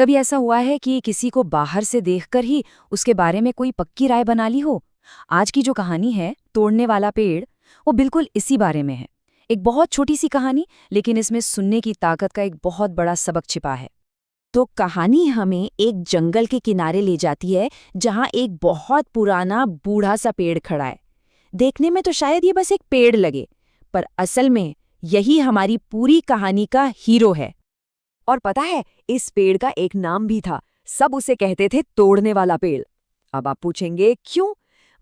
कभी ऐसा हुआ है कि किसी को बाहर से देखकर ही उसके बारे में कोई पक्की राय बना ली हो? आज की जो कहानी है, तोड़ने वाला पेड़, वो बिल्कुल इसी बारे में है। एक बहुत छोटी सी कहानी, लेकिन इसमें सुनने की ताकत का एक बहुत बड़ा सबक छिपा है। तो कहानी हमें एक जंगल के किनारे ले जाती है जहां एक बहुत पुराना बूढ़ा सा पेड़ खड़ा है। देखने में तो शायद ये बस एक पेड़ लगे, पर असल में यही हमारी पूरी कहानी का हीरो है। और पता है, इस पेड़ का एक नाम भी था। सब उसे कहते थे तोड़ने वाला पेड़। अब आप पूछेंगे क्यों?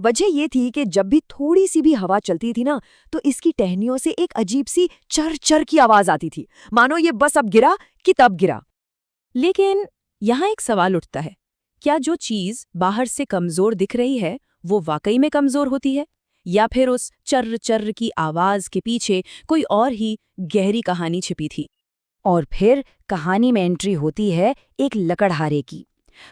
वजह ये थी कि जब भी थोड़ी सी भी हवा चलती थी ना, तो इसकी टहनियों से एक अजीब सी चर चर की आवाज आती थी, मानो ये बस अब गिरा कि तब गिरा। लेकिन यहाँ एक सवाल उठता है, क्या जो चीज बाहर से कमजोर दिख रही है वो वाकई में कमजोर होती है, या फिर उस चर्र चर्र की आवाज के पीछे कोई और ही गहरी कहानी छिपी थी? और फिर कहानी में एंट्री होती है एक लकड़हारे की।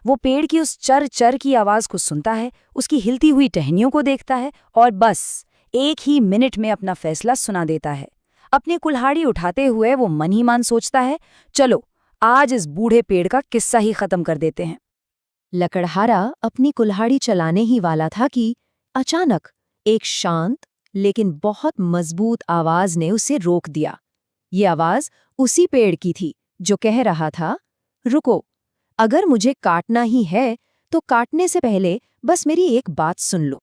वो पेड़ की उस चर चर की आवाज को सुनता है, उसकी हिलती हुई टहनियों को देखता है और बस एक ही मिनट में अपना फैसला सुना देता है। अपनी कुल्हाड़ी उठाते हुए वो मन ही मान सोचता है, चलो आज इस बूढ़े पेड़ का किस्सा ही खत्म कर देते हैं। लकड़हारा अपनी कुल्हाड़ी चलाने ही वाला था कि अचानक एक शांत लेकिन बहुत मजबूत आवाज ने उसे रोक दिया। ये आवाज उसी पेड़ की थी जो कह रहा था, रुको, अगर मुझे काटना ही है तो काटने से पहले बस मेरी एक बात सुन लो।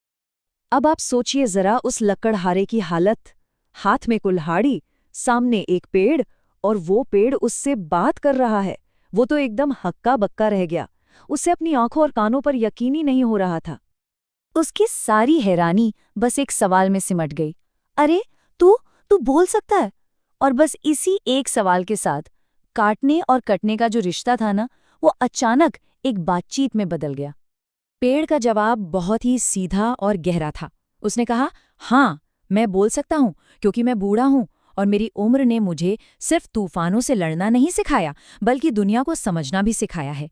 अब आप सोचिए जरा उस लकड़हारे की हालत। हाथ में कुल्हाड़ी, सामने एक पेड़, और वो पेड़ उससे बात कर रहा है। वो तो एकदम हक्का बक्का रह गया। उसे अपनी आंखों और कानों पर यकीन ही नहीं हो रहा था। उसकी सारी हैरानी बस एक सवाल में सिमट गई, अरे तू तू बोल सकता है? और बस इसी एक सवाल के साथ काटने और कटने का जो रिश्ता था ना, वो अचानक एक बातचीत में बदल गया। पेड़ का जवाब बहुत ही सीधा और गहरा था। उसने कहा, हाँ, मैं बोल सकता हूँ, क्योंकि मैं बूढ़ा हूँ और मेरी उम्र ने मुझे सिर्फ तूफानों से लड़ना नहीं सिखाया, बल्कि दुनिया को समझना भी सिखाया है।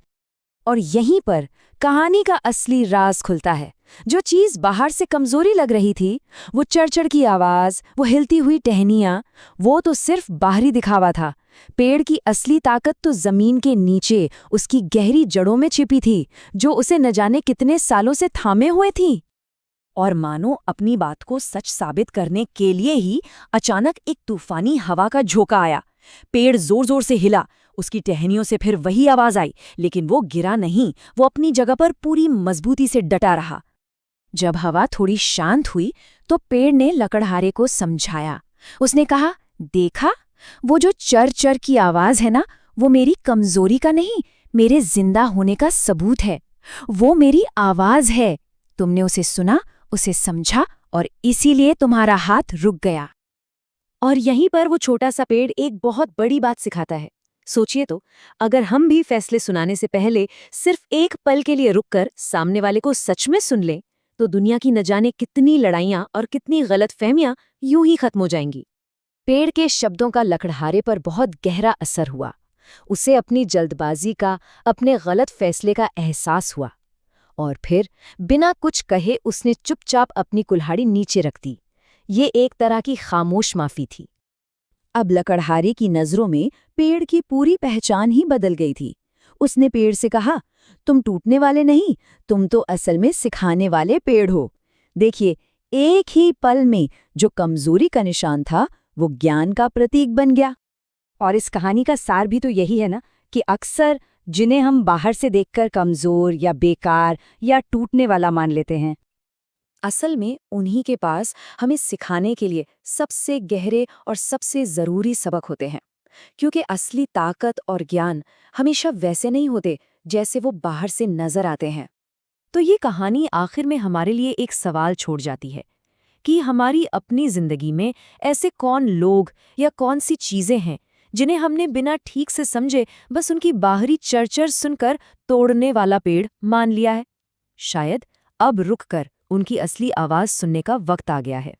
और यहीं पर कहानी का असली राज खुलता है। जो चीज बाहर से कमजोरी लग रही थी, वो चड़चड़ की आवाज, वो हिलती हुई टहनियां, वो तो सिर्फ बाहरी दिखावा था। पेड़ की असली ताकत तो जमीन के नीचे उसकी गहरी जड़ों में छिपी थी, जो उसे न जाने कितने सालों से थामे हुए थी। और मानो अपनी बात को सच साबित करने के लिए ही अचानक एक तूफानी हवा का झोंका आया। पेड़ जोर जोर से हिला, उसकी टहनियों से फिर वही आवाज आई, लेकिन वो गिरा नहीं, वो अपनी जगह पर पूरी मजबूती से डटा रहा। जब हवा थोड़ी शांत हुई तो पेड़ ने लकड़हारे को समझाया। उसने कहा, देखा, वो जो चर चर की आवाज है ना, वो मेरी कमजोरी का नहीं, मेरे जिंदा होने का सबूत है। वो मेरी आवाज है। तुमने उसे सुना, उसे समझा, और इसीलिए तुम्हारा हाथ रुक गया। और यहीं पर वो छोटा सा पेड़ एक बहुत बड़ी बात सिखाता है। सोचिए तो, अगर हम भी फैसले सुनाने से पहले सिर्फ एक पल के लिए रुककर सामने वाले को सच में सुन लें, तो दुनिया की न जाने कितनी लड़ाइयां और कितनी गलतफहमियां यूं ही खत्म हो जाएंगी। पेड़ के शब्दों का लकड़हारे पर बहुत गहरा असर हुआ। उसे अपनी जल्दबाजी का, अपने गलत फैसले का एहसास हुआ। और फिर बिना कुछ कहे उसने चुपचाप अपनी कुल्हाड़ी नीचे रख दी। ये एक तरह की खामोश माफी थी। अब लकड़हारे की नजरों में पेड़ की पूरी पहचान ही बदल गई थी। उसने पेड़ से कहा, तुम टूटने वाले नहीं, तुम तो असल में सिखाने वाले पेड़ हो। देखिए, एक ही पल में जो कमजोरी का निशान था, वो ज्ञान का प्रतीक बन गया। और इस कहानी का सार भी तो यही है ना, कि अक्सर जिन्हें हम बाहर से देखकर कमजोर या बेकार या टूटने वाला मान लेते हैं, असल में उन्हीं के पास हमें सिखाने के लिए सबसे गहरे और सबसे जरूरी सबक होते हैं। क्योंकि असली ताकत और ज्ञान हमेशा वैसे नहीं होते जैसे वो बाहर से नजर आते हैं। तो ये कहानी आखिर में हमारे लिए एक सवाल छोड़ जाती है कि हमारी अपनी जिंदगी में ऐसे कौन लोग या कौन सी चीजें हैं जिन्हें हमने बिना ठीक से समझे बस उनकी बाहरी चरचर सुनकर तोड़ने वाला पेड़ मान लिया है। शायद अब रुककर उनकी असली आवाज सुनने का वक्त आ गया है।